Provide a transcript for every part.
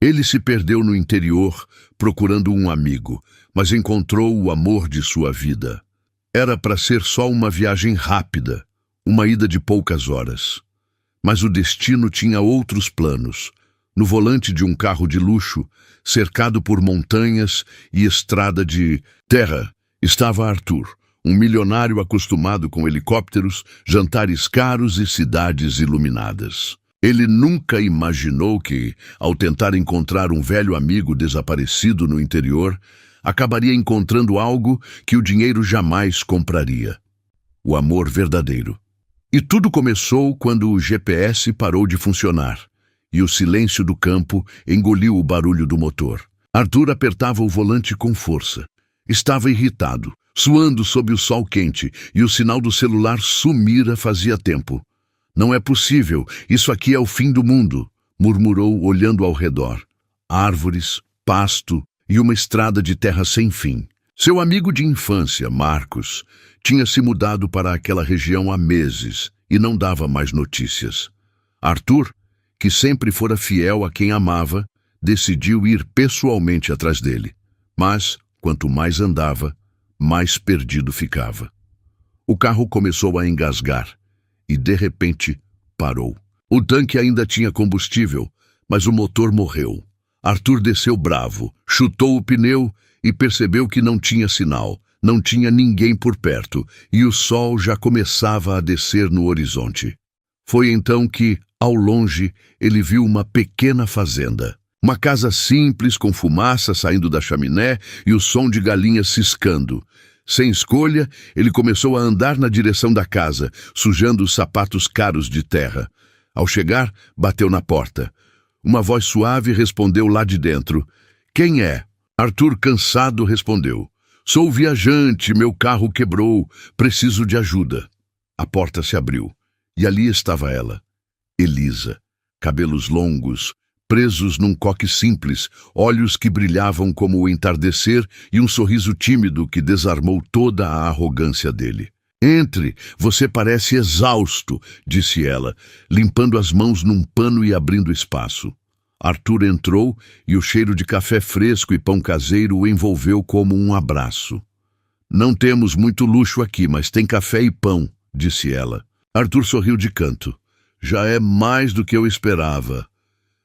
Ele se perdeu no interior procurando um amigo, mas encontrou o amor de sua vida. Era para ser só uma viagem rápida, uma ida de poucas horas. Mas o destino tinha outros planos. No volante de um carro de luxo, cercado por montanhas e estrada de terra, estava Arthur, um milionário acostumado com helicópteros, jantares caros e cidades iluminadas. Ele nunca imaginou que, ao tentar encontrar um velho amigo desaparecido no interior, acabaria encontrando algo que o dinheiro jamais compraria: o amor verdadeiro. E tudo começou quando o GPS parou de funcionar e o silêncio do campo engoliu o barulho do motor. Arthur apertava o volante com força. Estava irritado, suando sob o sol quente, e o sinal do celular sumira fazia tempo. Não é possível, isso aqui é o fim do mundo, murmurou olhando ao redor. Árvores, pasto e uma estrada de terra sem fim. Seu amigo de infância, Marcos, tinha se mudado para aquela região há meses e não dava mais notícias. Arthur, que sempre fora fiel a quem amava, decidiu ir pessoalmente atrás dele. Mas, quanto mais andava, mais perdido ficava. O carro começou a engasgar e, de repente, parou. O tanque ainda tinha combustível, mas o motor morreu. Arthur desceu bravo, chutou o pneu e percebeu que não tinha sinal, não tinha ninguém por perto e o sol já começava a descer no horizonte. Foi então que, ao longe, ele viu uma pequena fazenda. Uma casa simples, com fumaça saindo da chaminé e o som de galinhas ciscando. Sem escolha, ele começou a andar na direção da casa, sujando os sapatos caros de terra. Ao chegar, bateu na porta. Uma voz suave respondeu lá de dentro. "Quem é?" Arthur, cansado, respondeu. "Sou viajante, meu carro quebrou, preciso de ajuda." A porta se abriu, e ali estava ela, Elisa, cabelos longos, presos num coque simples, olhos que brilhavam como o entardecer e um sorriso tímido que desarmou toda a arrogância dele. "Entre, você parece exausto", disse ela, limpando as mãos num pano e abrindo espaço. Arthur entrou e o cheiro de café fresco e pão caseiro o envolveu como um abraço. "Não temos muito luxo aqui, mas tem café e pão", disse ela. Arthur sorriu de canto. "Já é mais do que eu esperava."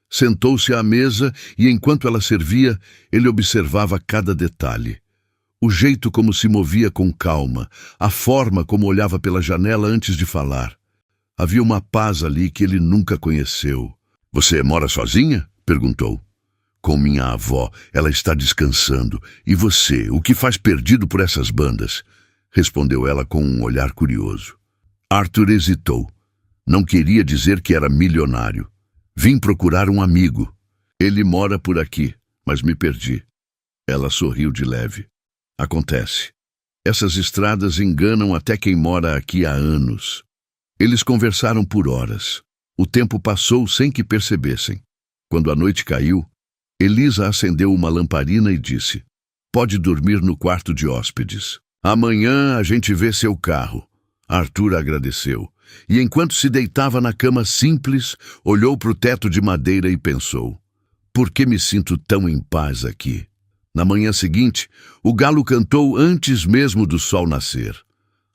Sentou-se à mesa e, enquanto ela servia, ele observava cada detalhe. O jeito como se movia com calma, a forma como olhava pela janela antes de falar. Havia uma paz ali que ele nunca conheceu. "Você mora sozinha?" perguntou. "Com minha avó, ela está descansando. E você, o que faz perdido por essas bandas?" respondeu ela com um olhar curioso. Arthur hesitou. Não queria dizer que era milionário. "Vim procurar um amigo. Ele mora por aqui, mas me perdi." Ela sorriu de leve. "Acontece. Essas estradas enganam até quem mora aqui há anos." Eles conversaram por horas. O tempo passou sem que percebessem. Quando a noite caiu, Elisa acendeu uma lamparina e disse: "Pode dormir no quarto de hóspedes. Amanhã a gente vê seu carro." Arthur agradeceu. E enquanto se deitava na cama simples, olhou para o teto de madeira e pensou: "Por que me sinto tão em paz aqui?" Na manhã seguinte, o galo cantou antes mesmo do sol nascer.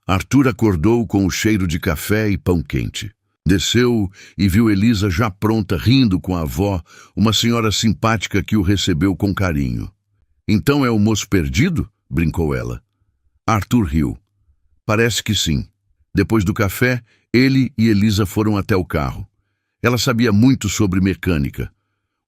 Arthur acordou com o cheiro de café e pão quente. Desceu e viu Elisa já pronta, rindo com a avó, uma senhora simpática que o recebeu com carinho. "Então é o moço perdido?" brincou ela. Arthur riu. "Parece que sim." Depois do café, ele e Elisa foram até o carro. Ela sabia muito sobre mecânica.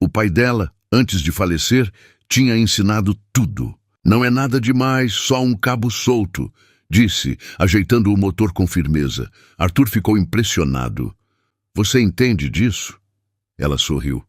O pai dela, antes de falecer, tinha ensinado tudo. "Não é nada demais, só um cabo solto", disse, ajeitando o motor com firmeza. Arthur ficou impressionado. "Você entende disso?" Ela sorriu.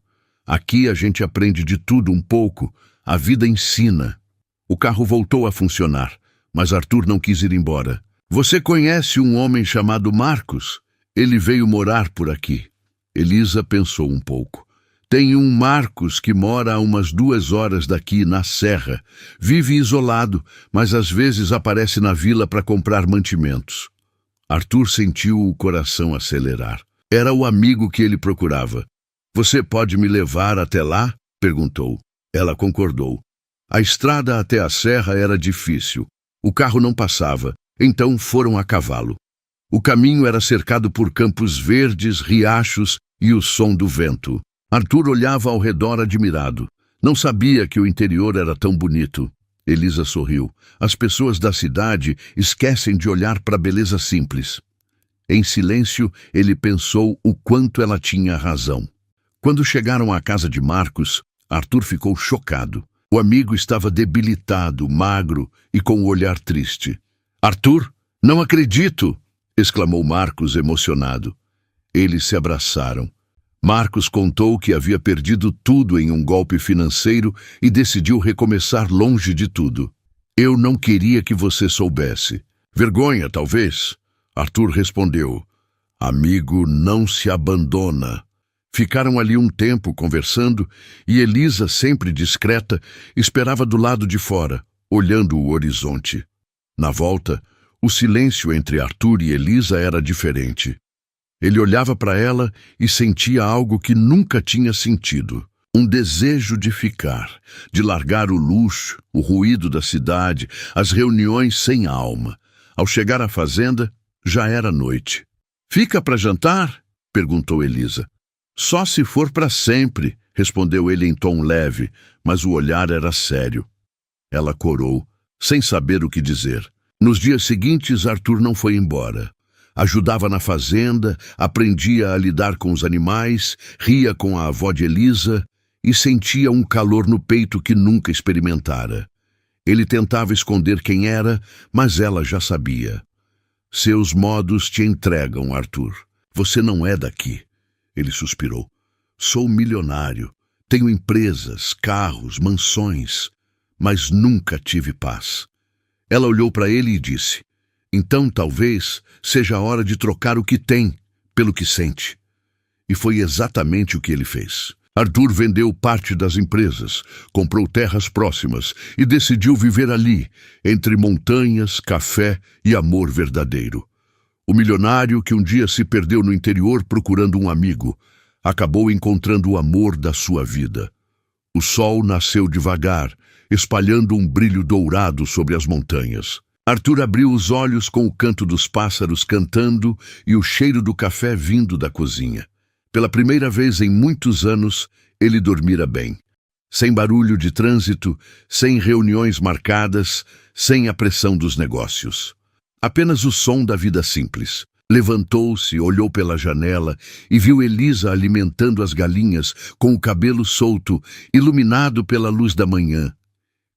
"Aqui a gente aprende de tudo um pouco. A vida ensina." O carro voltou a funcionar, mas Arthur não quis ir embora. "Você conhece um homem chamado Marcos? Ele veio morar por aqui." Elisa pensou um pouco. "Tem um Marcos que mora a umas 2 horas daqui, na serra. Vive isolado, mas às vezes aparece na vila para comprar mantimentos." Arthur sentiu o coração acelerar. Era o amigo que ele procurava. "Você pode me levar até lá?" perguntou. Ela concordou. A estrada até a serra era difícil. O carro não passava, então foram a cavalo. O caminho era cercado por campos verdes, riachos e o som do vento. Arthur olhava ao redor admirado. Não sabia que o interior era tão bonito. Elisa sorriu. As pessoas da cidade esquecem de olhar para a beleza simples. Em silêncio, ele pensou o quanto ela tinha razão. Quando chegaram à casa de Marcos, Arthur ficou chocado. O amigo estava debilitado, magro e com o olhar triste. "Arthur, não acredito!" exclamou Marcos, emocionado. Eles se abraçaram. Marcos contou que havia perdido tudo em um golpe financeiro e decidiu recomeçar longe de tudo. "Eu não queria que você soubesse. Vergonha, talvez?" Arthur respondeu. "Amigo não se abandona." Ficaram ali um tempo conversando e Elisa, sempre discreta, esperava do lado de fora, olhando o horizonte. Na volta, o silêncio entre Arthur e Elisa era diferente. Ele olhava para ela e sentia algo que nunca tinha sentido. Um desejo de ficar, de largar o luxo, o ruído da cidade, as reuniões sem alma. Ao chegar à fazenda, já era noite. "Fica para jantar?" perguntou Elisa. "Só se for para sempre", respondeu ele em tom leve, mas o olhar era sério. Ela corou, sem saber o que dizer. Nos dias seguintes, Arthur não foi embora. Ajudava na fazenda, aprendia a lidar com os animais, ria com a avó de Elisa e sentia um calor no peito que nunca experimentara. Ele tentava esconder quem era, mas ela já sabia. "Seus modos te entregam, Arthur. Você não é daqui." Ele suspirou. "Sou milionário. Tenho empresas, carros, mansões, mas nunca tive paz." Ela olhou para ele e disse: "Então talvez seja a hora de trocar o que tem pelo que sente." E foi exatamente o que ele fez. Arthur vendeu parte das empresas, comprou terras próximas e decidiu viver ali, entre montanhas, café e amor verdadeiro. O milionário, que um dia se perdeu no interior procurando um amigo, acabou encontrando o amor da sua vida. O sol nasceu devagar, espalhando um brilho dourado sobre as montanhas. Arthur abriu os olhos com o canto dos pássaros cantando e o cheiro do café vindo da cozinha. Pela primeira vez em muitos anos, ele dormira bem. Sem barulho de trânsito, sem reuniões marcadas, sem a pressão dos negócios. Apenas o som da vida simples. Levantou-se, olhou pela janela e viu Elisa alimentando as galinhas com o cabelo solto, iluminado pela luz da manhã.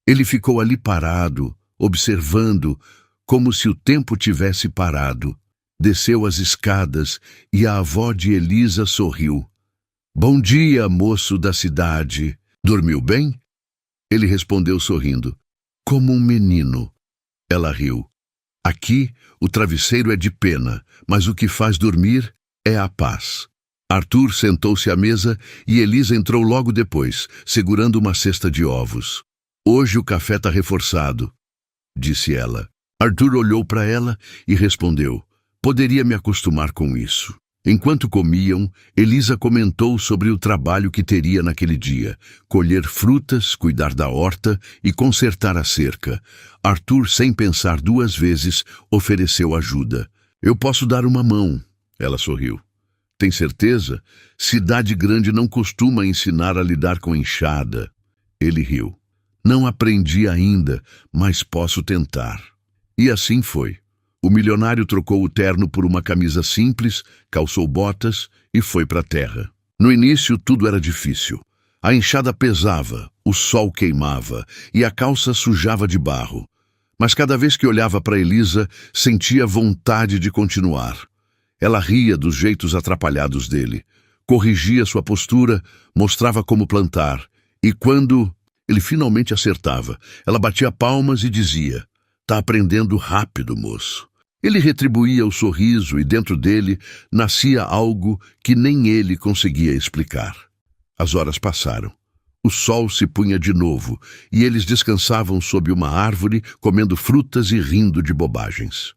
Ele ficou ali parado, observando, como se o tempo tivesse parado. Desceu as escadas e a avó de Elisa sorriu. "Bom dia, moço da cidade. Dormiu bem?" Ele respondeu sorrindo. "Como um menino." Ela riu. "Aqui, o travesseiro é de pena, mas o que faz dormir é a paz." Arthur sentou-se à mesa e Elisa entrou logo depois, segurando uma cesta de ovos. "Hoje o café está reforçado", disse ela. Arthur olhou para ela e respondeu: "Poderia me acostumar com isso." Enquanto comiam, Elisa comentou sobre o trabalho que teria naquele dia: colher frutas, cuidar da horta e consertar a cerca. Arthur, sem pensar duas vezes, ofereceu ajuda. "Eu posso dar uma mão", ela sorriu. "Tem certeza? Cidade grande não costuma ensinar a lidar com enxada." Ele riu. "Não aprendi ainda, mas posso tentar." E assim foi. O milionário trocou o terno por uma camisa simples, calçou botas e foi para a terra. No início, tudo era difícil. A enxada pesava, o sol queimava e a calça sujava de barro. Mas cada vez que olhava para Elisa, sentia vontade de continuar. Ela ria dos jeitos atrapalhados dele, corrigia sua postura, mostrava como plantar. E quando ele finalmente acertava, ela batia palmas e dizia: "Tá aprendendo rápido, moço." Ele retribuía o sorriso e dentro dele nascia algo que nem ele conseguia explicar. As horas passaram. O sol se punha de novo e eles descansavam sob uma árvore, comendo frutas e rindo de bobagens.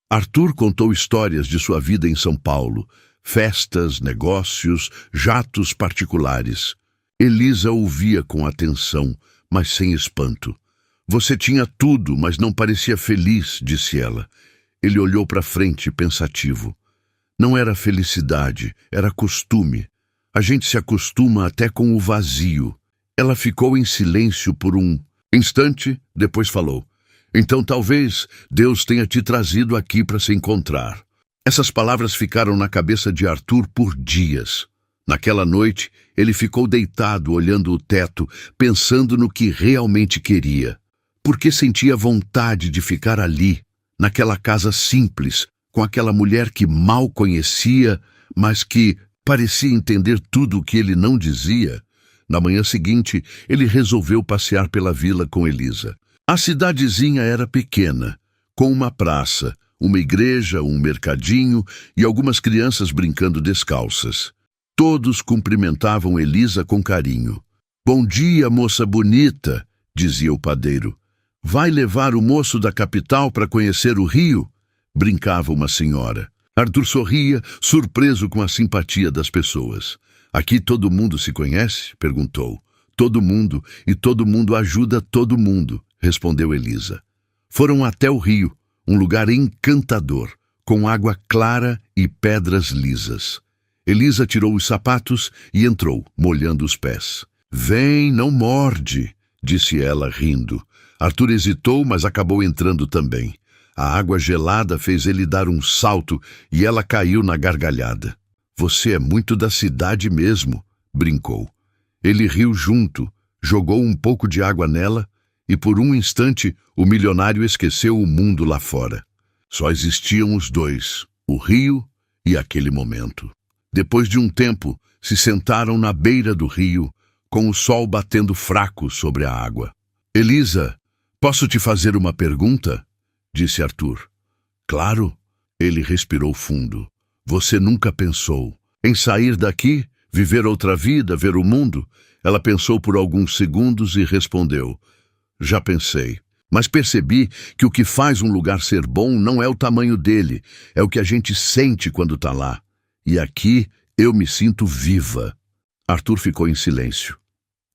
Arthur contou histórias de sua vida em São Paulo, festas, negócios, jatos particulares. Elisa ouvia com atenção, mas sem espanto. Você tinha tudo, mas não parecia feliz, disse ela. Ele olhou para frente, pensativo. Não era felicidade, era costume. A gente se acostuma até com o vazio. Ela ficou em silêncio por um instante, depois falou. Então talvez Deus tenha te trazido aqui para se encontrar. Essas palavras ficaram na cabeça de Arthur por dias. Naquela noite, ele ficou deitado olhando o teto, pensando no que realmente queria. Porque sentia vontade de ficar ali, naquela casa simples, com aquela mulher que mal conhecia, mas que parecia entender tudo o que ele não dizia. Na manhã seguinte, ele resolveu passear pela vila com Elisa. A cidadezinha era pequena, com uma praça, uma igreja, um mercadinho e algumas crianças brincando descalças. Todos cumprimentavam Elisa com carinho. Bom dia, moça bonita, dizia o padeiro. Vai levar o moço da capital para conhecer o rio? Brincava uma senhora. Arthur sorria, surpreso com a simpatia das pessoas. Aqui todo mundo se conhece? Perguntou. Todo mundo, e todo mundo ajuda todo mundo, respondeu Elisa. Foram até o rio, um lugar encantador, com água clara e pedras lisas. Elisa tirou os sapatos e entrou, molhando os pés. Vem, não morde, disse ela, rindo. Arthur hesitou, mas acabou entrando também. A água gelada fez ele dar um salto e ela caiu na gargalhada. Você é muito da cidade mesmo, brincou. Ele riu junto, jogou um pouco de água nela e por um instante o milionário esqueceu o mundo lá fora. Só existiam os dois, o rio e aquele momento. Depois de um tempo, se sentaram na beira do rio, com o sol batendo fraco sobre a água. Elisa, posso te fazer uma pergunta? Disse Arthur. Claro. Ele respirou fundo. Você nunca pensou em sair daqui, viver outra vida, ver o mundo? Ela pensou por alguns segundos e respondeu. Já pensei, mas percebi que o que faz um lugar ser bom não é o tamanho dele, é o que a gente sente quando está lá. E aqui eu me sinto viva. Arthur ficou em silêncio.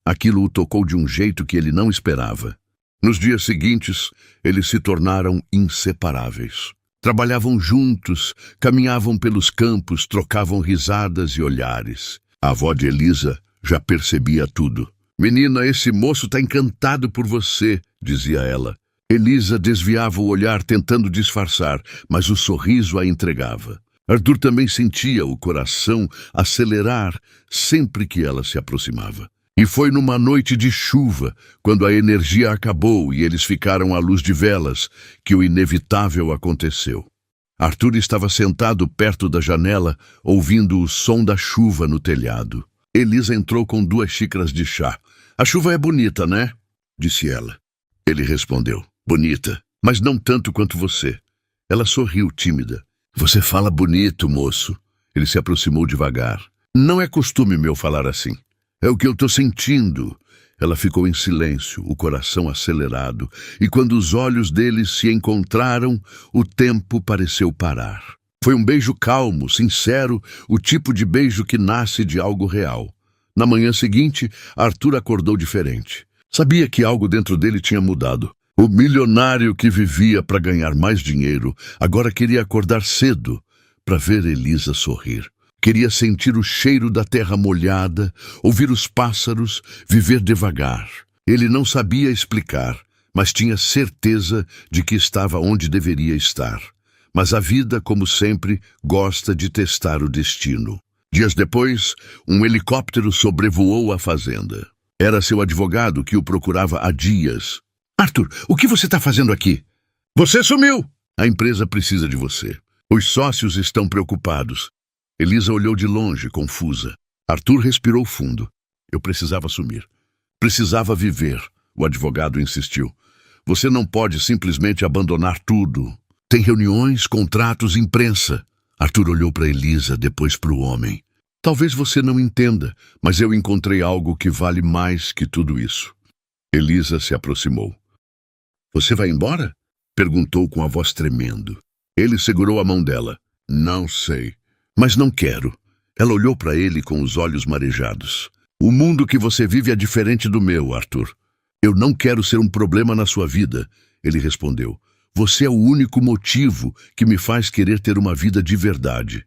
Aquilo o tocou de um jeito que ele não esperava. Nos dias seguintes, eles se tornaram inseparáveis. Trabalhavam juntos, caminhavam pelos campos, trocavam risadas e olhares. A avó de Elisa já percebia tudo. Menina, esse moço está encantado por você, dizia ela. Elisa desviava o olhar tentando disfarçar, mas o sorriso a entregava. Arthur também sentia o coração acelerar sempre que ela se aproximava. E foi numa noite de chuva, quando a energia acabou e eles ficaram à luz de velas, que o inevitável aconteceu. Arthur estava sentado perto da janela, ouvindo o som da chuva no telhado. Elisa entrou com 2 xícaras de chá. A chuva é bonita, né? Disse ela. Ele respondeu. Bonita, mas não tanto quanto você. Ela sorriu tímida. Você fala bonito, moço. Ele se aproximou devagar. Não é costume meu falar assim. É o que eu estou sentindo. Ela ficou em silêncio, o coração acelerado, e quando os olhos deles se encontraram, o tempo pareceu parar. Foi um beijo calmo, sincero, o tipo de beijo que nasce de algo real. Na manhã seguinte, Arthur acordou diferente. Sabia que algo dentro dele tinha mudado. O milionário que vivia para ganhar mais dinheiro agora queria acordar cedo para ver Elisa sorrir. Queria sentir o cheiro da terra molhada, ouvir os pássaros, viver devagar. Ele não sabia explicar, mas tinha certeza de que estava onde deveria estar. Mas a vida, como sempre, gosta de testar o destino. Dias depois, um helicóptero sobrevoou a fazenda. Era seu advogado que o procurava há dias. Arthur, o que você está fazendo aqui? Você sumiu! A empresa precisa de você. Os sócios estão preocupados. Elisa olhou de longe, confusa. Arthur respirou fundo. Eu precisava sumir. Precisava viver, o advogado insistiu. Você não pode simplesmente abandonar tudo. Tem reuniões, contratos, imprensa. Arthur olhou para Elisa, depois para o homem. Talvez você não entenda, mas eu encontrei algo que vale mais que tudo isso. Elisa se aproximou. Você vai embora? Perguntou com a voz tremendo. Ele segurou a mão dela. Não sei. Mas não quero. Ela olhou para ele com os olhos marejados. O mundo que você vive é diferente do meu, Arthur. Eu não quero ser um problema na sua vida, ele respondeu. Você é o único motivo que me faz querer ter uma vida de verdade.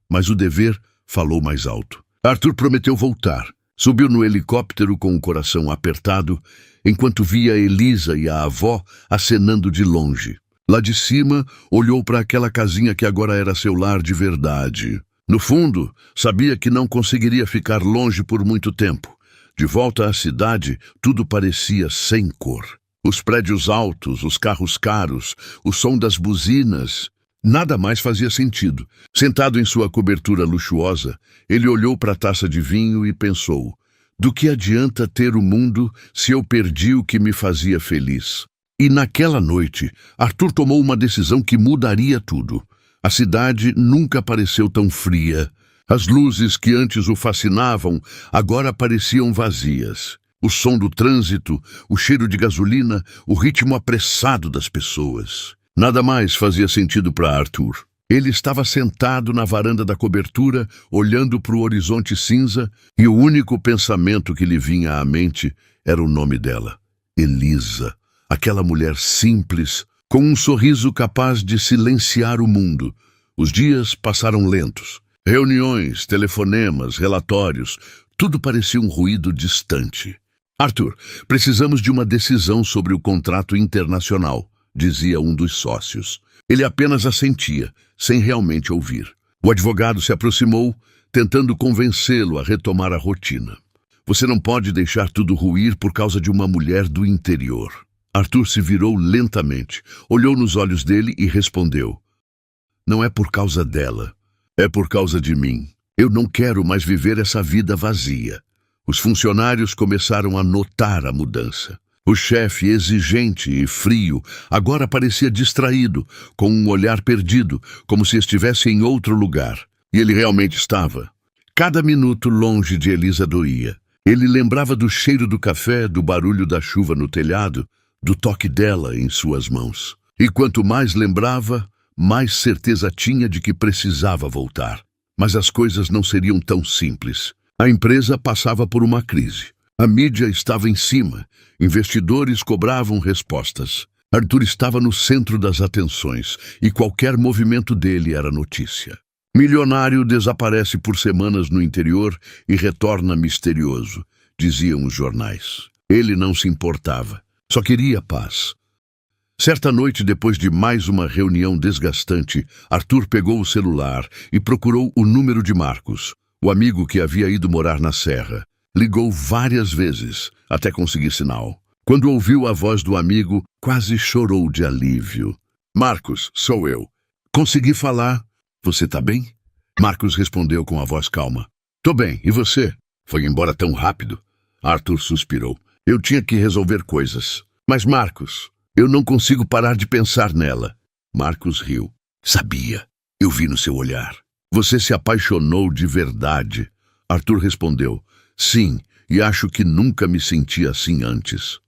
Mas o dever falou mais alto. Arthur prometeu voltar. Subiu no helicóptero com o coração apertado, enquanto via Elisa e a avó acenando de longe. Lá de cima, olhou para aquela casinha que agora era seu lar de verdade. No fundo, sabia que não conseguiria ficar longe por muito tempo. De volta à cidade, tudo parecia sem cor. Os prédios altos, os carros caros, o som das buzinas. Nada mais fazia sentido. Sentado em sua cobertura luxuosa, ele olhou para a taça de vinho e pensou: do que adianta ter o mundo se eu perdi o que me fazia feliz? E naquela noite, Arthur tomou uma decisão que mudaria tudo. A cidade nunca pareceu tão fria. As luzes que antes o fascinavam agora pareciam vazias. O som do trânsito, o cheiro de gasolina, o ritmo apressado das pessoas. Nada mais fazia sentido para Arthur. Ele estava sentado na varanda da cobertura, olhando para o horizonte cinza, e o único pensamento que lhe vinha à mente era o nome dela, Elisa. Aquela mulher simples, com um sorriso capaz de silenciar o mundo. Os dias passaram lentos. Reuniões, telefonemas, relatórios, tudo parecia um ruído distante. Arthur, precisamos de uma decisão sobre o contrato internacional, dizia um dos sócios. Ele apenas assentia, sem realmente ouvir. O advogado se aproximou, tentando convencê-lo a retomar a rotina. Você não pode deixar tudo ruir por causa de uma mulher do interior. Arthur se virou lentamente, olhou nos olhos dele e respondeu: não é por causa dela, é por causa de mim. Eu não quero mais viver essa vida vazia. Os funcionários começaram a notar a mudança. O chefe, exigente e frio, agora parecia distraído, com um olhar perdido, como se estivesse em outro lugar. E ele realmente estava. Cada minuto longe de Elisa doía. Ele lembrava do cheiro do café, do barulho da chuva no telhado, do toque dela em suas mãos. E quanto mais lembrava, mais certeza tinha de que precisava voltar. Mas as coisas não seriam tão simples. A empresa passava por uma crise. A mídia estava em cima. Investidores cobravam respostas. Arthur estava no centro das atenções e qualquer movimento dele era notícia. Milionário desaparece por semanas no interior e retorna misterioso, diziam os jornais. Ele não se importava. Só queria paz. Certa noite, depois de mais uma reunião desgastante, Arthur pegou o celular e procurou o número de Marcos, o amigo que havia ido morar na serra. Ligou várias vezes, até conseguir sinal. Quando ouviu a voz do amigo, quase chorou de alívio. Marcos, sou eu. Consegui falar. Você tá bem? Marcos respondeu com a voz calma. Tô bem, e você? Foi embora tão rápido? Arthur suspirou. Eu tinha que resolver coisas. Mas, Marcos, eu não consigo parar de pensar nela. Marcos riu. Sabia. Eu vi no seu olhar. Você se apaixonou de verdade. Arthur respondeu. Sim, e acho que nunca me senti assim antes.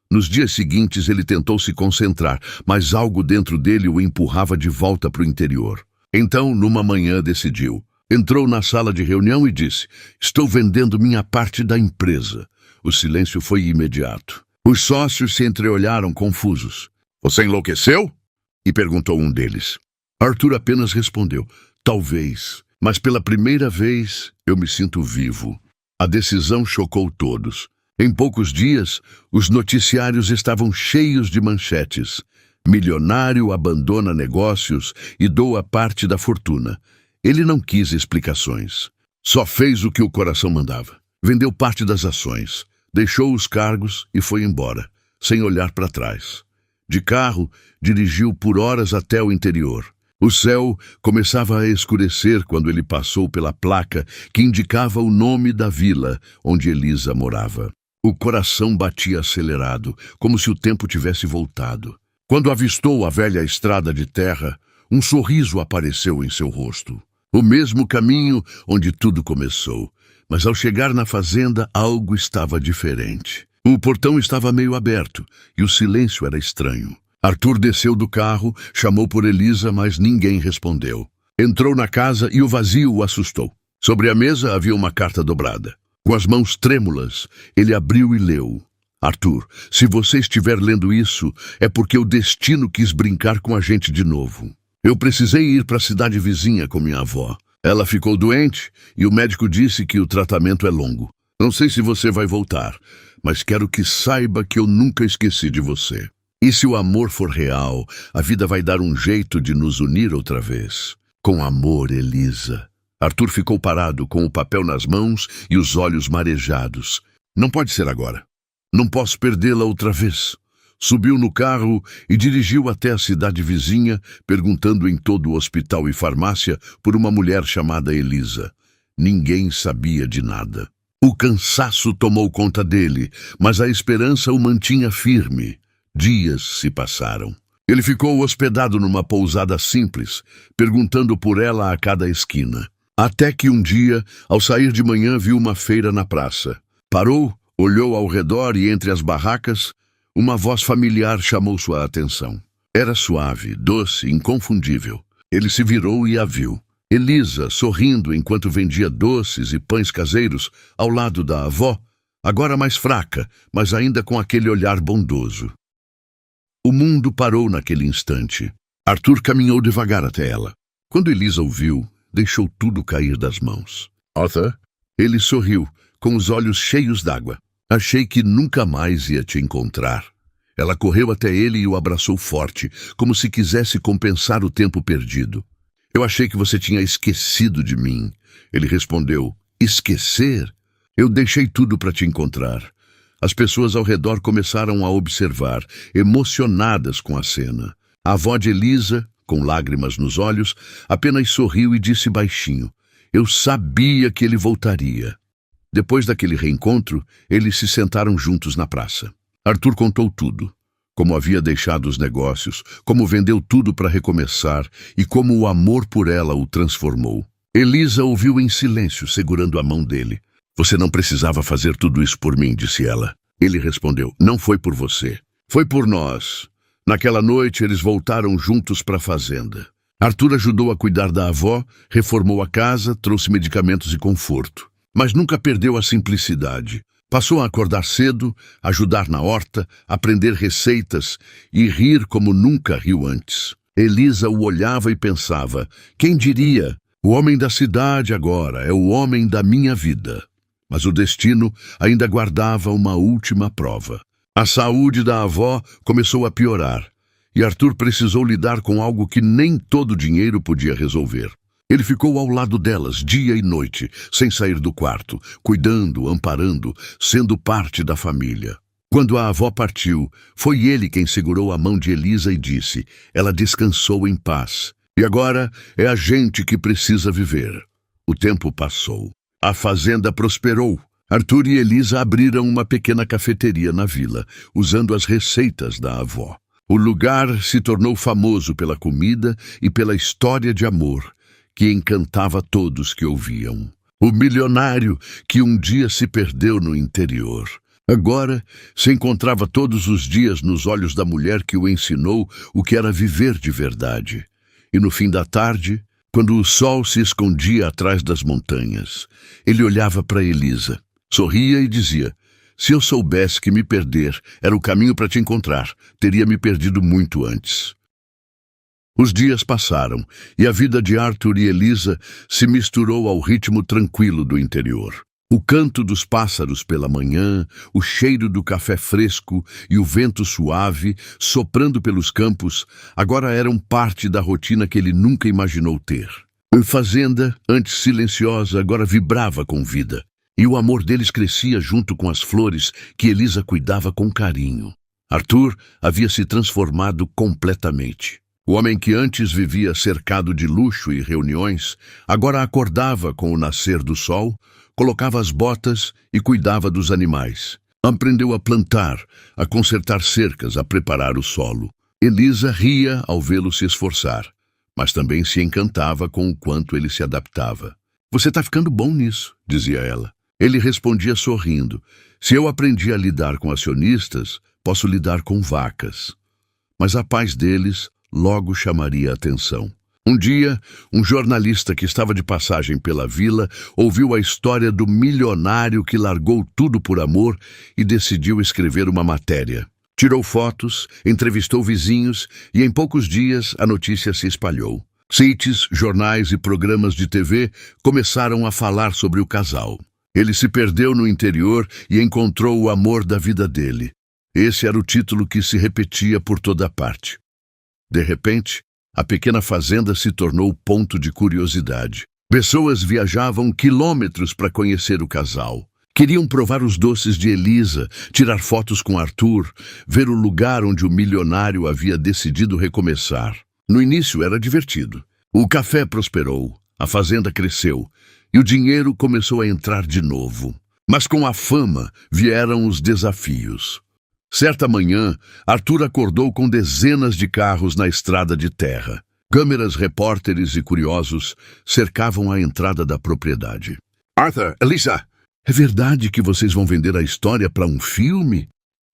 Nos dias seguintes ele tentou se concentrar, mas algo dentro dele o empurrava de volta para o interior. Então, numa manhã, decidiu. Entrou na sala de reunião e disse: estou vendendo minha parte da empresa. O silêncio foi imediato. Os sócios se entreolharam confusos. Você enlouqueceu? E perguntou um deles. Arthur apenas respondeu: talvez, mas pela primeira vez eu me sinto vivo. A decisão chocou todos. Em poucos dias, os noticiários estavam cheios de manchetes. Milionário abandona negócios e doa parte da fortuna. Ele não quis explicações. Só fez o que o coração mandava. Vendeu parte das ações, deixou os cargos e foi embora, sem olhar para trás. De carro, dirigiu por horas até o interior. O céu começava a escurecer quando ele passou pela placa que indicava o nome da vila onde Elisa morava. O coração batia acelerado, como se o tempo tivesse voltado. Quando avistou a velha estrada de terra, um sorriso apareceu em seu rosto. O mesmo caminho onde tudo começou. Mas ao chegar na fazenda, algo estava diferente. O portão estava meio aberto e o silêncio era estranho. Arthur desceu do carro, chamou por Elisa, mas ninguém respondeu. Entrou na casa e o vazio o assustou. Sobre a mesa havia uma carta dobrada. Com as mãos trêmulas, ele abriu e leu. Arthur, se você estiver lendo isso, é porque o destino quis brincar com a gente de novo. Eu precisei ir para a cidade vizinha com minha avó. Ela ficou doente e o médico disse que o tratamento é longo. Não sei se você vai voltar, mas quero que saiba que eu nunca esqueci de você. E se o amor for real, a vida vai dar um jeito de nos unir outra vez. Com amor, Elisa. Arthur ficou parado com o papel nas mãos e os olhos marejados. Não pode ser agora. Não posso perdê-la outra vez. Subiu no carro e dirigiu até a cidade vizinha, perguntando em todo o hospital e farmácia por uma mulher chamada Elisa. Ninguém sabia de nada. O cansaço tomou conta dele, mas a esperança o mantinha firme. Dias se passaram. Ele ficou hospedado numa pousada simples, perguntando por ela a cada esquina. Até que um dia, ao sair de manhã, viu uma feira na praça. Parou, olhou ao redor e entre as barracas, uma voz familiar chamou sua atenção. Era suave, doce, inconfundível. Ele se virou e a viu. Elisa, sorrindo enquanto vendia doces e pães caseiros, ao lado da avó, agora mais fraca, mas ainda com aquele olhar bondoso. O mundo parou naquele instante. Arthur caminhou devagar até ela. Quando Elisa o viu, deixou tudo cair das mãos. Arthur? Ele sorriu, com os olhos cheios d'água. Achei que nunca mais ia te encontrar. Ela correu até ele e o abraçou forte, como se quisesse compensar o tempo perdido. Eu achei que você tinha esquecido de mim. Ele respondeu, esquecer? Eu deixei tudo para te encontrar. As pessoas ao redor começaram a observar, emocionadas com a cena. A avó de Elisa, com lágrimas nos olhos, apenas sorriu e disse baixinho, eu sabia que ele voltaria. Depois daquele reencontro, eles se sentaram juntos na praça. Arthur contou tudo. Como havia deixado os negócios, como vendeu tudo para recomeçar e como o amor por ela o transformou. Elisa ouviu em silêncio, segurando a mão dele. Você não precisava fazer tudo isso por mim, disse ela. Ele respondeu, não foi por você. Foi por nós. Naquela noite, eles voltaram juntos para a fazenda. Arthur ajudou a cuidar da avó, reformou a casa, trouxe medicamentos e conforto. Mas nunca perdeu a simplicidade. Passou a acordar cedo, ajudar na horta, aprender receitas e rir como nunca riu antes. Elisa o olhava e pensava, quem diria? O homem da cidade agora é o homem da minha vida. Mas o destino ainda guardava uma última prova. A saúde da avó começou a piorar, e Arthur precisou lidar com algo que nem todo dinheiro podia resolver. Ele ficou ao lado delas dia e noite, sem sair do quarto, cuidando, amparando, sendo parte da família. Quando a avó partiu, foi ele quem segurou a mão de Elisa e disse, ela descansou em paz. E agora é a gente que precisa viver. O tempo passou. A fazenda prosperou. Arthur e Elisa abriram uma pequena cafeteria na vila, usando as receitas da avó. O lugar se tornou famoso pela comida e pela história de amor, que encantava todos que ouviam. O milionário que um dia se perdeu no interior. Agora se encontrava todos os dias nos olhos da mulher que o ensinou o que era viver de verdade. E no fim da tarde, quando o sol se escondia atrás das montanhas, ele olhava para Elisa, sorria e dizia, se eu soubesse que me perder era o caminho para te encontrar, teria me perdido muito antes. Os dias passaram e a vida de Arthur e Elisa se misturou ao ritmo tranquilo do interior. O canto dos pássaros pela manhã, o cheiro do café fresco e o vento suave soprando pelos campos agora eram parte da rotina que ele nunca imaginou ter. A fazenda, antes silenciosa, agora vibrava com vida. E o amor deles crescia junto com as flores que Elisa cuidava com carinho. Arthur havia se transformado completamente. O homem que antes vivia cercado de luxo e reuniões, agora acordava com o nascer do sol, colocava as botas e cuidava dos animais. Aprendeu a plantar, a consertar cercas, a preparar o solo. Elisa ria ao vê-lo se esforçar, mas também se encantava com o quanto ele se adaptava. Você está ficando bom nisso, dizia ela. Ele respondia sorrindo. Se eu aprendi a lidar com acionistas, posso lidar com vacas. Mas a paz deles logo chamaria a atenção. Um dia, um jornalista que estava de passagem pela vila ouviu a história do milionário que largou tudo por amor e decidiu escrever uma matéria. Tirou fotos, entrevistou vizinhos e em poucos dias a notícia se espalhou. Sites, jornais e programas de TV começaram a falar sobre o casal. Ele se perdeu no interior e encontrou o amor da vida dele. Esse era o título que se repetia por toda parte. De repente, a pequena fazenda se tornou ponto de curiosidade. Pessoas viajavam quilômetros para conhecer o casal. Queriam provar os doces de Elisa, tirar fotos com Arthur, ver o lugar onde o milionário havia decidido recomeçar. No início era divertido. O café prosperou, a fazenda cresceu e o dinheiro começou a entrar de novo. Mas com a fama vieram os desafios. Certa manhã, Arthur acordou com dezenas de carros na estrada de terra. Câmeras, repórteres e curiosos cercavam a entrada da propriedade. "Arthur, Elisa, é verdade que vocês vão vender a história para um filme?"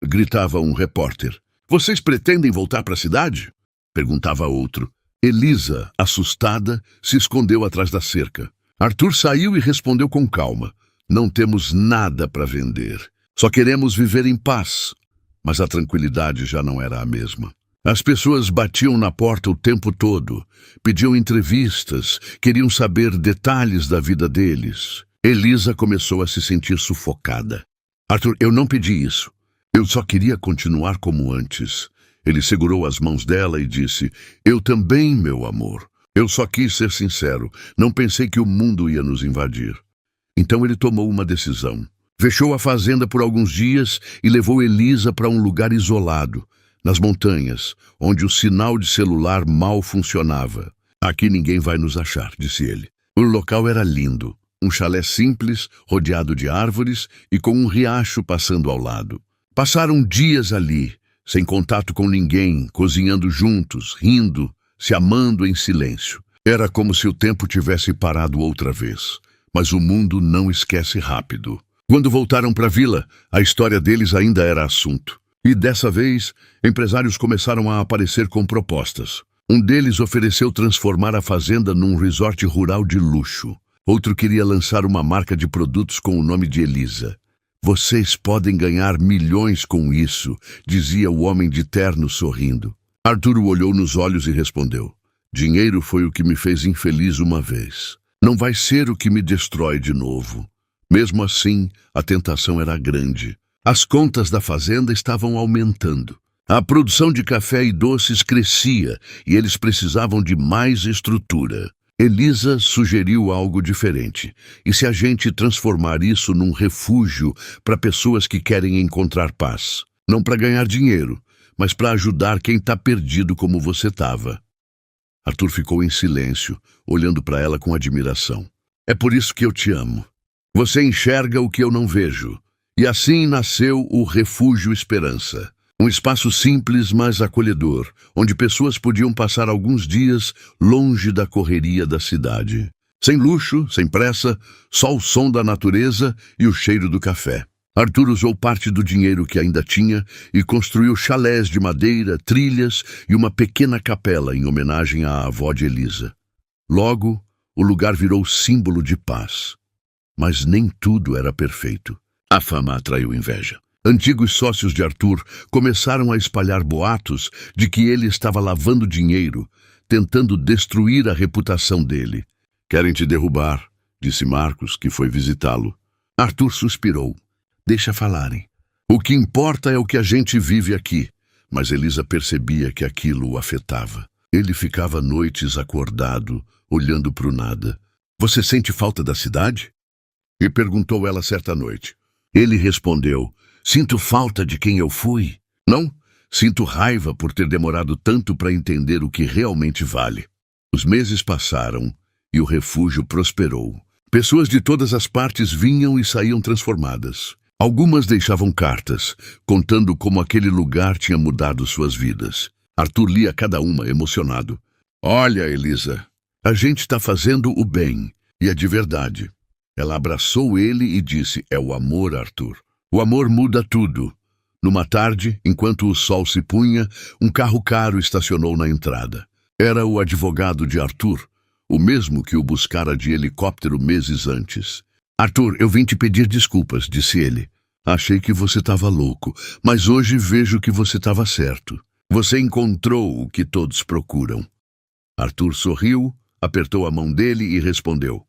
gritava um repórter. "Vocês pretendem voltar para a cidade?" perguntava outro. Elisa, assustada, se escondeu atrás da cerca. Arthur saiu e respondeu com calma. "Não temos nada para vender. Só queremos viver em paz." Mas a tranquilidade já não era a mesma. As pessoas batiam na porta o tempo todo, pediam entrevistas, queriam saber detalhes da vida deles. Elisa começou a se sentir sufocada. "Arthur, eu não pedi isso. Eu só queria continuar como antes." Ele segurou as mãos dela e disse: "Eu também, meu amor. Eu só quis ser sincero. Não pensei que o mundo ia nos invadir." Então ele tomou uma decisão. Fechou a fazenda por alguns dias e levou Elisa para um lugar isolado, nas montanhas, onde o sinal de celular mal funcionava. "Aqui ninguém vai nos achar", disse ele. O local era lindo. Um chalé simples, rodeado de árvores e com um riacho passando ao lado. Passaram dias ali, sem contato com ninguém, cozinhando juntos, rindo, se amando em silêncio. Era como se o tempo tivesse parado outra vez. Mas o mundo não esquece rápido. Quando voltaram para a vila, a história deles ainda era assunto. E dessa vez, empresários começaram a aparecer com propostas. Um deles ofereceu transformar a fazenda num resort rural de luxo. Outro queria lançar uma marca de produtos com o nome de Elisa. "Vocês podem ganhar milhões com isso", dizia o homem de terno sorrindo. Arthur o olhou nos olhos e respondeu: "Dinheiro foi o que me fez infeliz uma vez. Não vai ser o que me destrói de novo." Mesmo assim, a tentação era grande. As contas da fazenda estavam aumentando. A produção de café e doces crescia e eles precisavam de mais estrutura. Elisa sugeriu algo diferente. "E se a gente transformar isso num refúgio para pessoas que querem encontrar paz? Não para ganhar dinheiro, mas para ajudar quem está perdido como você estava." Arthur ficou em silêncio, olhando para ela com admiração. "É por isso que eu te amo. Você enxerga o que eu não vejo." E assim nasceu o Refúgio Esperança. Um espaço simples, mas acolhedor, onde pessoas podiam passar alguns dias longe da correria da cidade. Sem luxo, sem pressa, só o som da natureza e o cheiro do café. Arthur usou parte do dinheiro que ainda tinha e construiu chalés de madeira, trilhas e uma pequena capela em homenagem à avó de Elisa. Logo, o lugar virou símbolo de paz. Mas nem tudo era perfeito. A fama atraiu inveja. Antigos sócios de Arthur começaram a espalhar boatos de que ele estava lavando dinheiro, tentando destruir a reputação dele. "Querem te derrubar", disse Marcos, que foi visitá-lo. Arthur suspirou. "Deixa falarem. O que importa é o que a gente vive aqui." Mas Elisa percebia que aquilo o afetava. Ele ficava noites acordado, olhando para o nada. "Você sente falta da cidade?" E perguntou ela certa noite. Ele respondeu: "Sinto falta de quem eu fui. Não, sinto raiva por ter demorado tanto para entender o que realmente vale." Os meses passaram e o refúgio prosperou. Pessoas de todas as partes vinham e saíam transformadas. Algumas deixavam cartas, contando como aquele lugar tinha mudado suas vidas. Arthur lia cada uma, emocionado. "Olha, Elisa, a gente está fazendo o bem, e é de verdade." Ela abraçou ele e disse: "É o amor, Arthur. O amor muda tudo." Numa tarde, enquanto o sol se punha, um carro caro estacionou na entrada. Era o advogado de Arthur, o mesmo que o buscara de helicóptero meses antes. Arthur, eu vim te pedir desculpas, disse ele. Achei que você estava louco, mas hoje vejo que você estava certo. Você encontrou o que todos procuram. Arthur sorriu, apertou a mão dele e respondeu: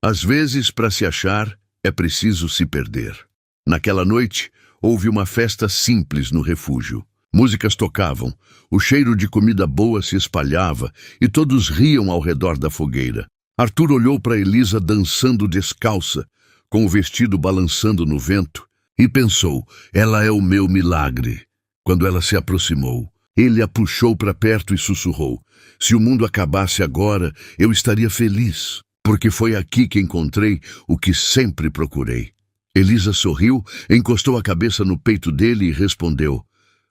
às vezes, para se achar, é preciso se perder. Naquela noite, houve uma festa simples no refúgio. Músicas tocavam, o cheiro de comida boa se espalhava e todos riam ao redor da fogueira. Arthur olhou para Elisa dançando descalça, com o vestido balançando no vento, e pensou: ela é o meu milagre. Quando ela se aproximou, ele a puxou para perto e sussurrou: se o mundo acabasse agora, eu estaria feliz, porque foi aqui que encontrei o que sempre procurei. Elisa sorriu, encostou a cabeça no peito dele e respondeu: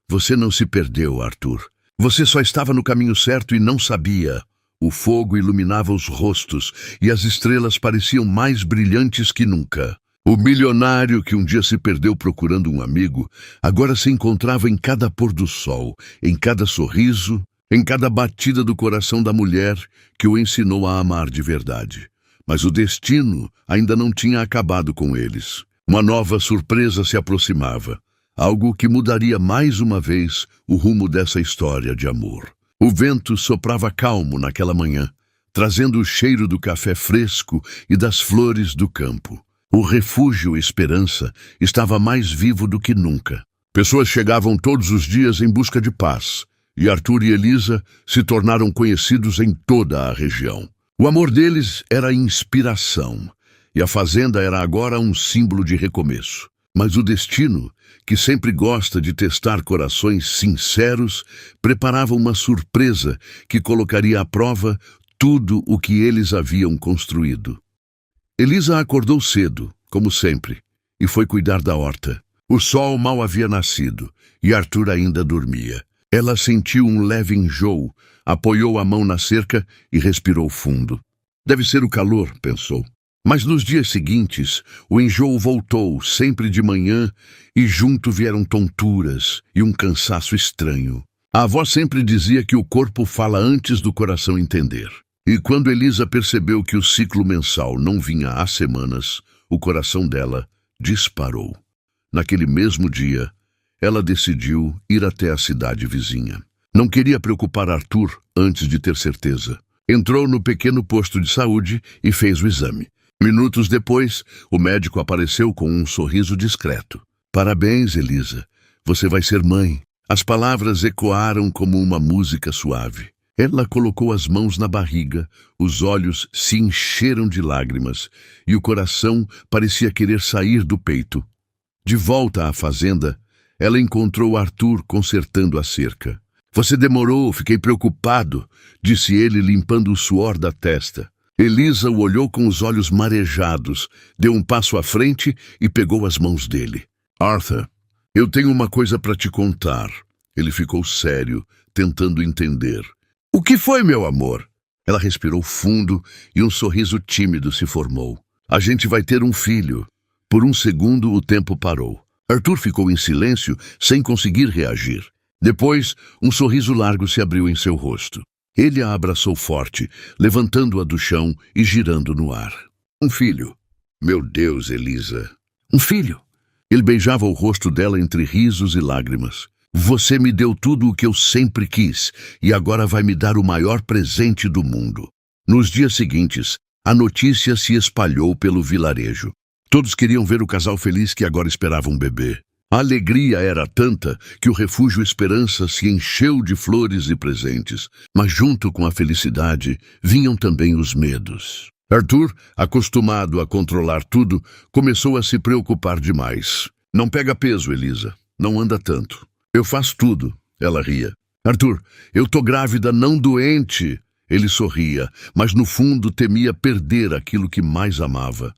você não se perdeu, Arthur. Você só estava no caminho certo e não sabia. O fogo iluminava os rostos e as estrelas pareciam mais brilhantes que nunca. O milionário que um dia se perdeu procurando um amigo, agora se encontrava em cada pôr do sol, em cada sorriso, em cada batida do coração da mulher que o ensinou a amar de verdade. Mas o destino ainda não tinha acabado com eles. Uma nova surpresa se aproximava. Algo que mudaria mais uma vez o rumo dessa história de amor. O vento soprava calmo naquela manhã, trazendo o cheiro do café fresco e das flores do campo. O refúgio Esperança estava mais vivo do que nunca. Pessoas chegavam todos os dias em busca de paz, e Arthur e Elisa se tornaram conhecidos em toda a região. O amor deles era inspiração, e a fazenda era agora um símbolo de recomeço. Mas o destino, que sempre gosta de testar corações sinceros, preparava uma surpresa que colocaria à prova tudo o que eles haviam construído. Elisa acordou cedo, como sempre, e foi cuidar da horta. O sol mal havia nascido, e Arthur ainda dormia. Ela sentiu um leve enjoo, apoiou a mão na cerca e respirou fundo. Deve ser o calor, pensou. Mas nos dias seguintes, o enjoo voltou, sempre de manhã, e junto vieram tonturas e um cansaço estranho. A avó sempre dizia que o corpo fala antes do coração entender. E quando Elisa percebeu que o ciclo mensal não vinha há semanas, o coração dela disparou. Naquele mesmo dia, ela decidiu ir até a cidade vizinha. Não queria preocupar Arthur antes de ter certeza. Entrou no pequeno posto de saúde e fez o exame. Minutos depois, o médico apareceu com um sorriso discreto. Parabéns, Elisa. Você vai ser mãe. As palavras ecoaram como uma música suave. Ela colocou as mãos na barriga, os olhos se encheram de lágrimas e o coração parecia querer sair do peito. De volta à fazenda, ela encontrou Arthur consertando a cerca. Você demorou, fiquei preocupado, disse ele limpando o suor da testa. Elisa o olhou com os olhos marejados, deu um passo à frente e pegou as mãos dele. Arthur, eu tenho uma coisa para te contar. Ele ficou sério, tentando entender. O que foi, meu amor? Ela respirou fundo e um sorriso tímido se formou. A gente vai ter um filho. Por um segundo o tempo parou. Arthur ficou em silêncio, sem conseguir reagir. Depois, um sorriso largo se abriu em seu rosto. Ele a abraçou forte, levantando-a do chão e girando no ar. Um filho. Meu Deus, Elisa. Um filho. Ele beijava o rosto dela entre risos e lágrimas. Você me deu tudo o que eu sempre quis e agora vai me dar o maior presente do mundo. Nos dias seguintes, a notícia se espalhou pelo vilarejo. Todos queriam ver o casal feliz que agora esperava um bebê. A alegria era tanta que o refúgio Esperança se encheu de flores e presentes, mas junto com a felicidade vinham também os medos. Arthur, acostumado a controlar tudo, começou a se preocupar demais. Não pega peso, Elisa. Não anda tanto. Eu faço tudo. Ela ria. Arthur, eu tô grávida, não doente. Ele sorria, mas no fundo temia perder aquilo que mais amava.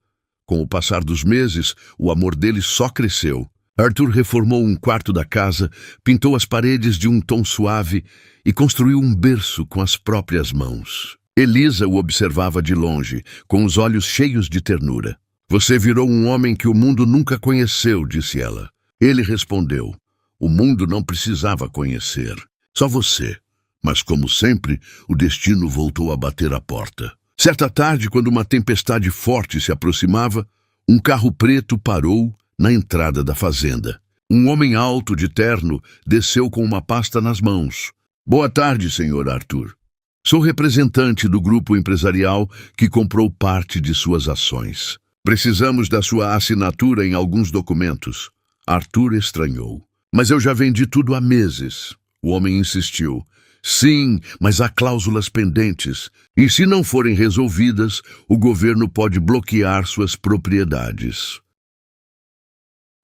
Com o passar dos meses, o amor dele só cresceu. Arthur reformou um quarto da casa, pintou as paredes de um tom suave e construiu um berço com as próprias mãos. Elisa o observava de longe, com os olhos cheios de ternura. Você virou um homem que o mundo nunca conheceu, disse ela. Ele respondeu. O mundo não precisava conhecer. Só você. Mas, como sempre, o destino voltou a bater à porta. Certa tarde, quando uma tempestade forte se aproximava, um carro preto parou na entrada da fazenda. Um homem alto de terno desceu com uma pasta nas mãos. Boa tarde, senhor Arthur. Sou representante do grupo empresarial que comprou parte de suas ações. Precisamos da sua assinatura em alguns documentos. Arthur estranhou. Mas eu já vendi tudo há meses. O homem insistiu. Sim, mas há cláusulas pendentes. E se não forem resolvidas, o governo pode bloquear suas propriedades.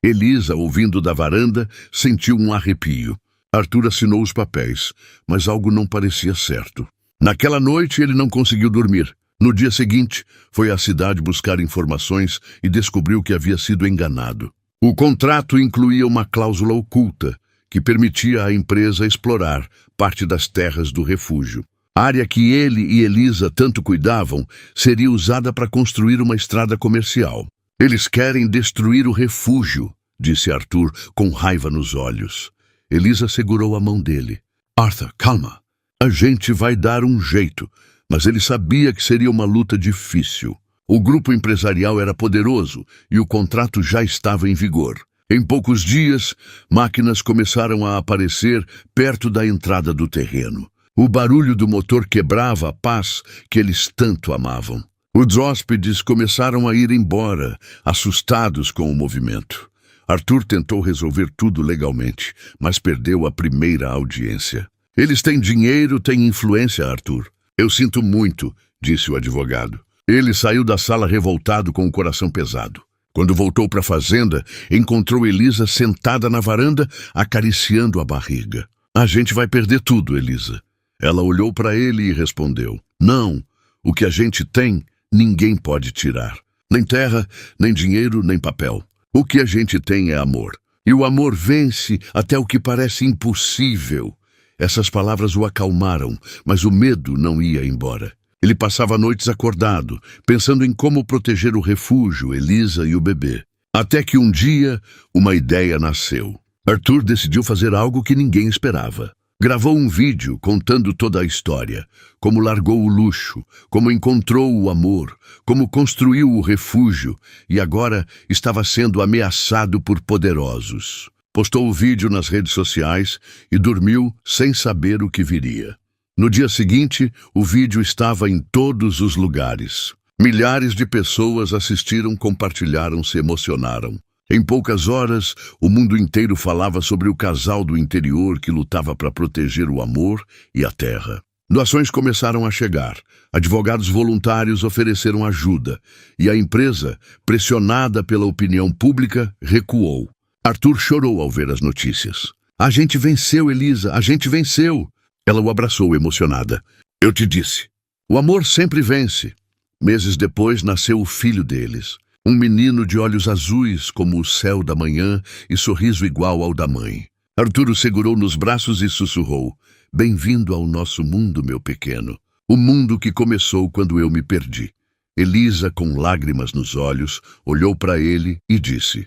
Elisa, ouvindo da varanda, sentiu um arrepio. Arthur assinou os papéis, mas algo não parecia certo. Naquela noite ele não conseguiu dormir. No dia seguinte, foi à cidade buscar informações e descobriu que havia sido enganado. O contrato incluía uma cláusula oculta que permitia à empresa explorar parte das terras do refúgio. A área que ele e Elisa tanto cuidavam seria usada para construir uma estrada comercial. Eles querem destruir o refúgio, disse Arthur com raiva nos olhos. Elisa segurou a mão dele. Arthur, calma. A gente vai dar um jeito, mas ele sabia que seria uma luta difícil. O grupo empresarial era poderoso e o contrato já estava em vigor. Em poucos dias, máquinas começaram a aparecer perto da entrada do terreno. O barulho do motor quebrava a paz que eles tanto amavam. Os hóspedes começaram a ir embora, assustados com o movimento. Arthur tentou resolver tudo legalmente, mas perdeu a primeira audiência. Eles têm dinheiro, têm influência, Arthur. Eu sinto muito, disse o advogado. Ele saiu da sala revoltado com o coração pesado. Quando voltou para a fazenda, encontrou Elisa sentada na varanda, acariciando a barriga. A gente vai perder tudo, Elisa. Ela olhou para ele e respondeu. Não, o que a gente tem, ninguém pode tirar. Nem terra, nem dinheiro, nem papel. O que a gente tem é amor. E o amor vence até o que parece impossível. Essas palavras o acalmaram, mas o medo não ia embora. Ele passava noites acordado, pensando em como proteger o refúgio, Elisa e o bebê. Até que um dia, uma ideia nasceu. Arthur decidiu fazer algo que ninguém esperava. Gravou um vídeo contando toda a história, como largou o luxo, como encontrou o amor, como construiu o refúgio e agora estava sendo ameaçado por poderosos. Postou o vídeo nas redes sociais e dormiu sem saber o que viria. No dia seguinte, o vídeo estava em todos os lugares. Milhares de pessoas assistiram, compartilharam, se emocionaram. Em poucas horas, o mundo inteiro falava sobre o casal do interior que lutava para proteger o amor e a terra. Doações começaram a chegar. Advogados voluntários ofereceram ajuda. E a empresa, pressionada pela opinião pública, recuou. Arthur chorou ao ver as notícias. A gente venceu, Elisa, a gente venceu. Ela o abraçou emocionada. Eu te disse. O amor sempre vence. Meses depois nasceu o filho deles. Um menino de olhos azuis como o céu da manhã e sorriso igual ao da mãe. Arthur o segurou nos braços e sussurrou. Bem-vindo ao nosso mundo, meu pequeno. O mundo que começou quando eu me perdi. Elisa, com lágrimas nos olhos, olhou para ele e disse.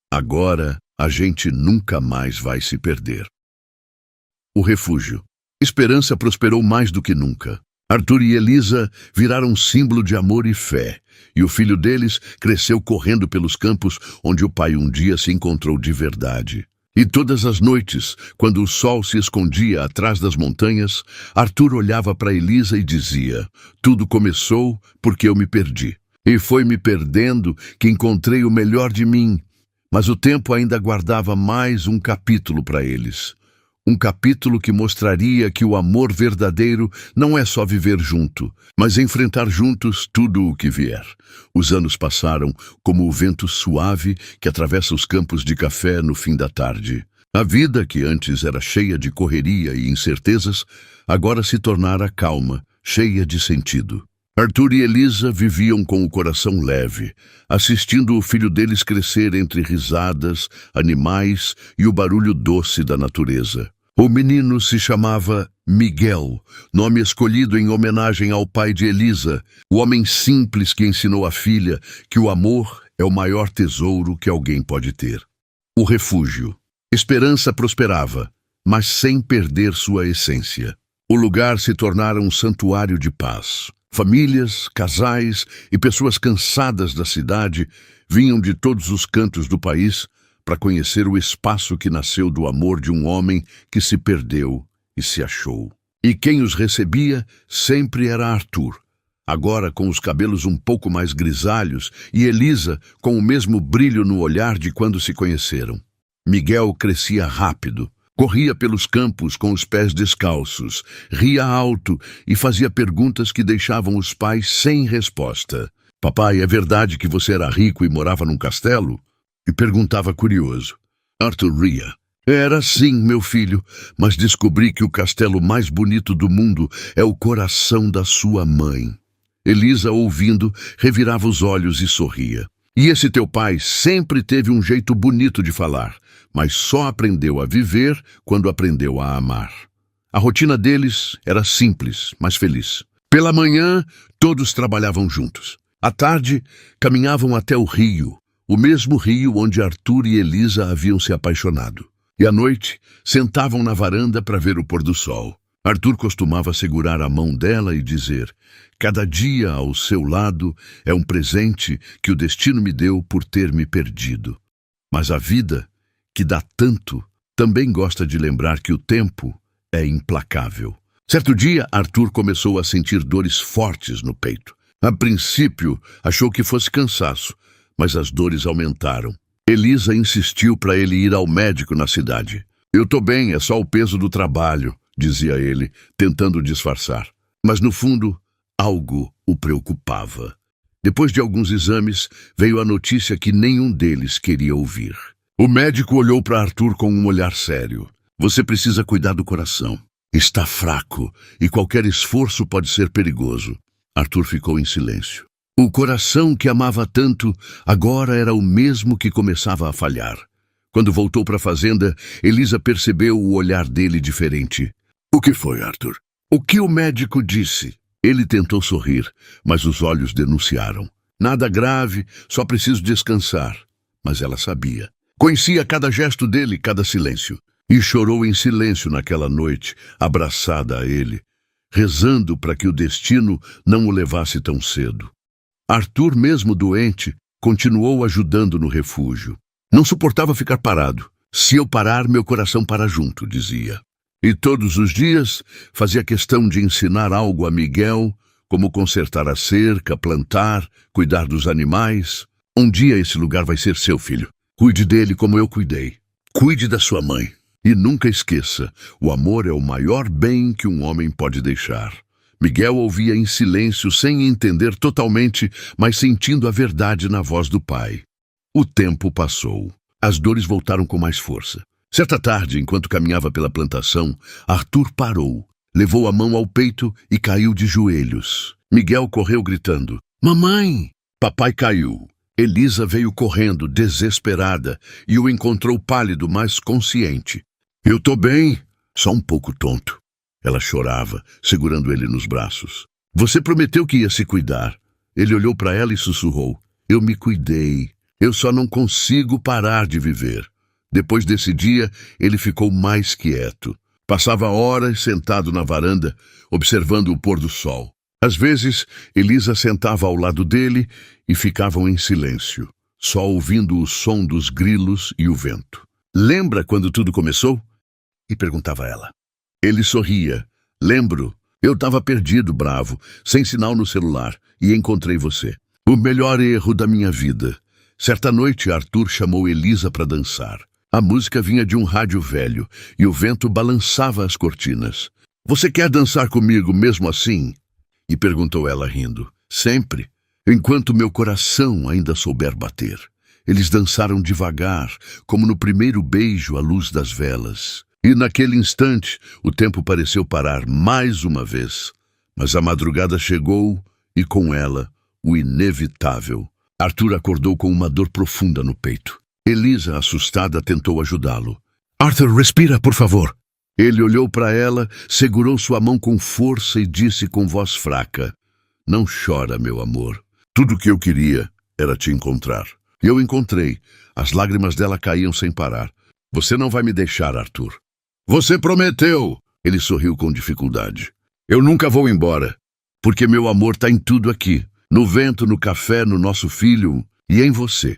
Agora a gente nunca mais vai se perder. O refúgio. Esperança prosperou mais do que nunca. Arthur e Elisa viraram símbolo de amor e fé, e o filho deles cresceu correndo pelos campos onde o pai um dia se encontrou de verdade. E todas as noites, quando o sol se escondia atrás das montanhas, Arthur olhava para Elisa e dizia, tudo começou porque eu me perdi. E foi me perdendo que encontrei o melhor de mim. Mas o tempo ainda guardava mais um capítulo para eles. Um capítulo que mostraria que o amor verdadeiro não é só viver junto, mas enfrentar juntos tudo o que vier. Os anos passaram como o vento suave que atravessa os campos de café no fim da tarde. A vida, que antes era cheia de correria e incertezas, agora se tornara calma, cheia de sentido. Arthur e Elisa viviam com o coração leve, assistindo o filho deles crescer entre risadas, animais e o barulho doce da natureza. O menino se chamava Miguel, nome escolhido em homenagem ao pai de Elisa, o homem simples que ensinou a filha que o amor é o maior tesouro que alguém pode ter. O refúgio. Esperança prosperava, mas sem perder sua essência. O lugar se tornara um santuário de paz. Famílias, casais e pessoas cansadas da cidade vinham de todos os cantos do país para conhecer o espaço que nasceu do amor de um homem que se perdeu e se achou. E quem os recebia sempre era Arthur, agora com os cabelos um pouco mais grisalhos, e Elisa com o mesmo brilho no olhar de quando se conheceram. Miguel crescia rápido, corria pelos campos com os pés descalços, ria alto e fazia perguntas que deixavam os pais sem resposta. Papai, é verdade que você era rico e morava num castelo? E perguntava curioso. Arthur ria. Era sim, meu filho, mas descobri que o castelo mais bonito do mundo é o coração da sua mãe. Elisa, ouvindo, revirava os olhos e sorria. E esse teu pai sempre teve um jeito bonito de falar, mas só aprendeu a viver quando aprendeu a amar. A rotina deles era simples, mas feliz. Pela manhã, todos trabalhavam juntos. À tarde, caminhavam até o rio, o mesmo rio onde Arthur e Elisa haviam se apaixonado. E à noite, sentavam na varanda para ver o pôr do sol. Arthur costumava segurar a mão dela e dizer: cada dia ao seu lado é um presente que o destino me deu por ter me perdido. Mas a vida, que dá tanto, também gosta de lembrar que o tempo é implacável. Certo dia, Arthur começou a sentir dores fortes no peito. A princípio, achou que fosse cansaço, mas as dores aumentaram. Elisa insistiu para ele ir ao médico na cidade. Eu tô bem, é só o peso do trabalho, dizia ele, tentando disfarçar. Mas no fundo, algo o preocupava. Depois de alguns exames, veio a notícia que nenhum deles queria ouvir. O médico olhou para Arthur com um olhar sério. Você precisa cuidar do coração. Está fraco e qualquer esforço pode ser perigoso. Arthur ficou em silêncio. O coração que amava tanto agora era o mesmo que começava a falhar. Quando voltou para a fazenda, Elisa percebeu o olhar dele diferente. O que foi, Arthur? O que o médico disse? Ele tentou sorrir, mas os olhos denunciaram. Nada grave, só preciso descansar. Mas ela sabia. Conhecia cada gesto dele, cada silêncio. E chorou em silêncio naquela noite, abraçada a ele, rezando para que o destino não o levasse tão cedo. Arthur, mesmo doente, continuou ajudando no refúgio. Não suportava ficar parado. Se eu parar, meu coração para junto, dizia. E todos os dias fazia questão de ensinar algo a Miguel, como consertar a cerca, plantar, cuidar dos animais. Um dia esse lugar vai ser seu, filho. Cuide dele como eu cuidei. Cuide da sua mãe. E nunca esqueça, o amor é o maior bem que um homem pode deixar. Miguel ouvia em silêncio, sem entender totalmente, mas sentindo a verdade na voz do pai. O tempo passou. As dores voltaram com mais força. Certa tarde, enquanto caminhava pela plantação, Arthur parou, levou a mão ao peito e caiu de joelhos. Miguel correu gritando: Mamãe! Papai caiu. Elisa veio correndo, desesperada, e o encontrou pálido, mas consciente. Eu tô bem, só um pouco tonto. Ela chorava, segurando ele nos braços. Você prometeu que ia se cuidar. Ele olhou para ela e sussurrou. Eu me cuidei. Eu só não consigo parar de viver. Depois desse dia, ele ficou mais quieto. Passava horas sentado na varanda, observando o pôr do sol. Às vezes, Elisa sentava ao lado dele e ficavam em silêncio, só ouvindo o som dos grilos e o vento. Lembra quando tudo começou? E perguntava ela. Ele sorria. Lembro. Eu estava perdido, bravo, sem sinal no celular, e encontrei você. O melhor erro da minha vida. Certa noite, Arthur chamou Elisa para dançar. A música vinha de um rádio velho, e o vento balançava as cortinas. Você quer dançar comigo mesmo assim? E perguntou ela rindo. Sempre. Enquanto meu coração ainda souber bater. Eles dançaram devagar, como no primeiro beijo à luz das velas. E naquele instante, o tempo pareceu parar mais uma vez. Mas a madrugada chegou e, com ela, o inevitável. Arthur acordou com uma dor profunda no peito. Elisa, assustada, tentou ajudá-lo. Arthur, respira, por favor. Ele olhou para ela, segurou sua mão com força e disse com voz fraca. Não chora, meu amor. Tudo o que eu queria era te encontrar. E eu encontrei. As lágrimas dela caíam sem parar. Você não vai me deixar, Arthur. Você prometeu! Ele sorriu com dificuldade. Eu nunca vou embora, porque meu amor está em tudo aqui. No vento, no café, no nosso filho e em você.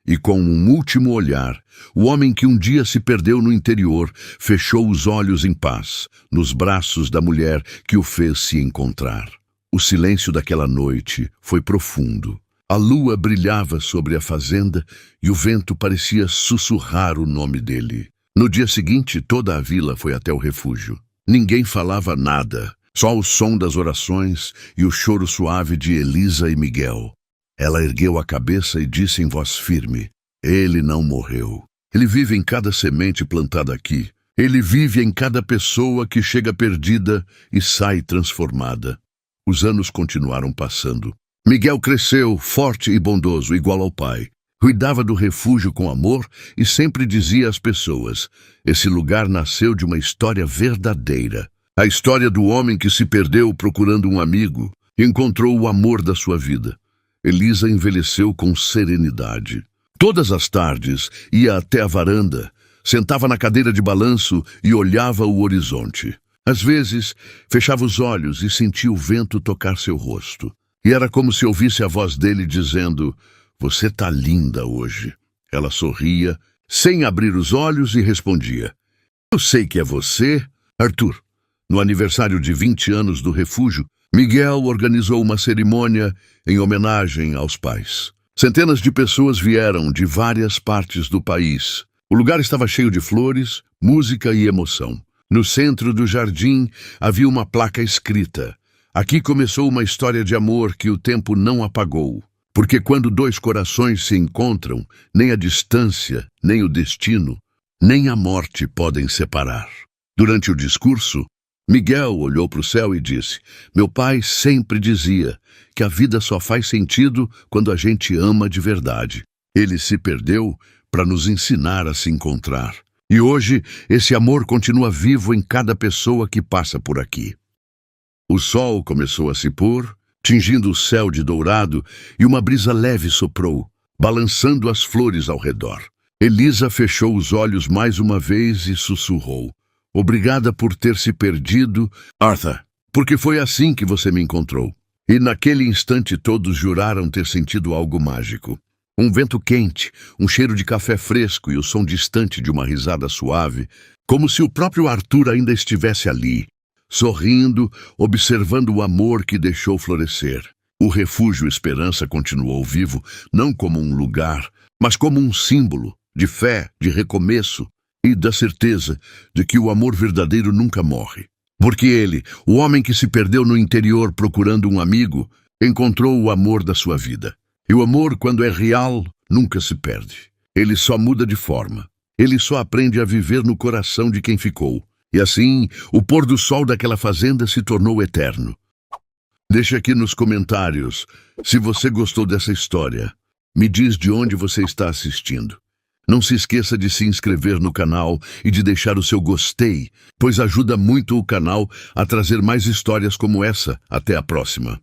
E com um último olhar, o homem que um dia se perdeu no interior fechou os olhos em paz, nos braços da mulher que o fez se encontrar. O silêncio daquela noite foi profundo. A lua brilhava sobre a fazenda e o vento parecia sussurrar o nome dele. No dia seguinte, toda a vila foi até o refúgio. Ninguém falava nada, só o som das orações e o choro suave de Elisa e Miguel. Ela ergueu a cabeça e disse em voz firme: ele não morreu. Ele vive em cada semente plantada aqui. Ele vive em cada pessoa que chega perdida e sai transformada. Os anos continuaram passando. Miguel cresceu, forte e bondoso, igual ao pai. Cuidava do refúgio com amor e sempre dizia às pessoas: esse lugar nasceu de uma história verdadeira. A história do homem que se perdeu procurando um amigo e encontrou o amor da sua vida. Elisa envelheceu com serenidade. Todas as tardes ia até a varanda, sentava na cadeira de balanço e olhava o horizonte. Às vezes, fechava os olhos e sentia o vento tocar seu rosto. E era como se ouvisse a voz dele dizendo: você tá linda hoje. Ela sorria, sem abrir os olhos, e respondia: eu sei que é você, Arthur. No aniversário de 20 anos do refúgio, Miguel organizou uma cerimônia em homenagem aos pais. Centenas de pessoas vieram de várias partes do país. O lugar estava cheio de flores, música e emoção. No centro do jardim havia uma placa escrita: aqui começou uma história de amor que o tempo não apagou. Porque quando dois corações se encontram, nem a distância, nem o destino, nem a morte podem separar. Durante o discurso, Miguel olhou para o céu e disse: meu pai sempre dizia que a vida só faz sentido quando a gente ama de verdade. Ele se perdeu para nos ensinar a se encontrar. E hoje, esse amor continua vivo em cada pessoa que passa por aqui. O sol começou a se pôr, tingindo o céu de dourado, e uma brisa leve soprou, balançando as flores ao redor. Elisa fechou os olhos mais uma vez e sussurrou: obrigada por ter se perdido, Arthur, porque foi assim que você me encontrou. E naquele instante todos juraram ter sentido algo mágico. Um vento quente, um cheiro de café fresco e o som distante de uma risada suave, como se o próprio Arthur ainda estivesse ali, sorrindo, observando o amor que deixou florescer. O refúgio Esperança continuou vivo, não como um lugar, mas como um símbolo de fé, de recomeço e da certeza de que o amor verdadeiro nunca morre. Porque ele, o homem que se perdeu no interior procurando um amigo, encontrou o amor da sua vida. E o amor, quando é real, nunca se perde. Ele só muda de forma. Ele só aprende a viver no coração de quem ficou. E assim, o pôr do sol daquela fazenda se tornou eterno. Deixe aqui nos comentários se você gostou dessa história. Me diz de onde você está assistindo. Não se esqueça de se inscrever no canal e de deixar o seu gostei, pois ajuda muito o canal a trazer mais histórias como essa. Até a próxima.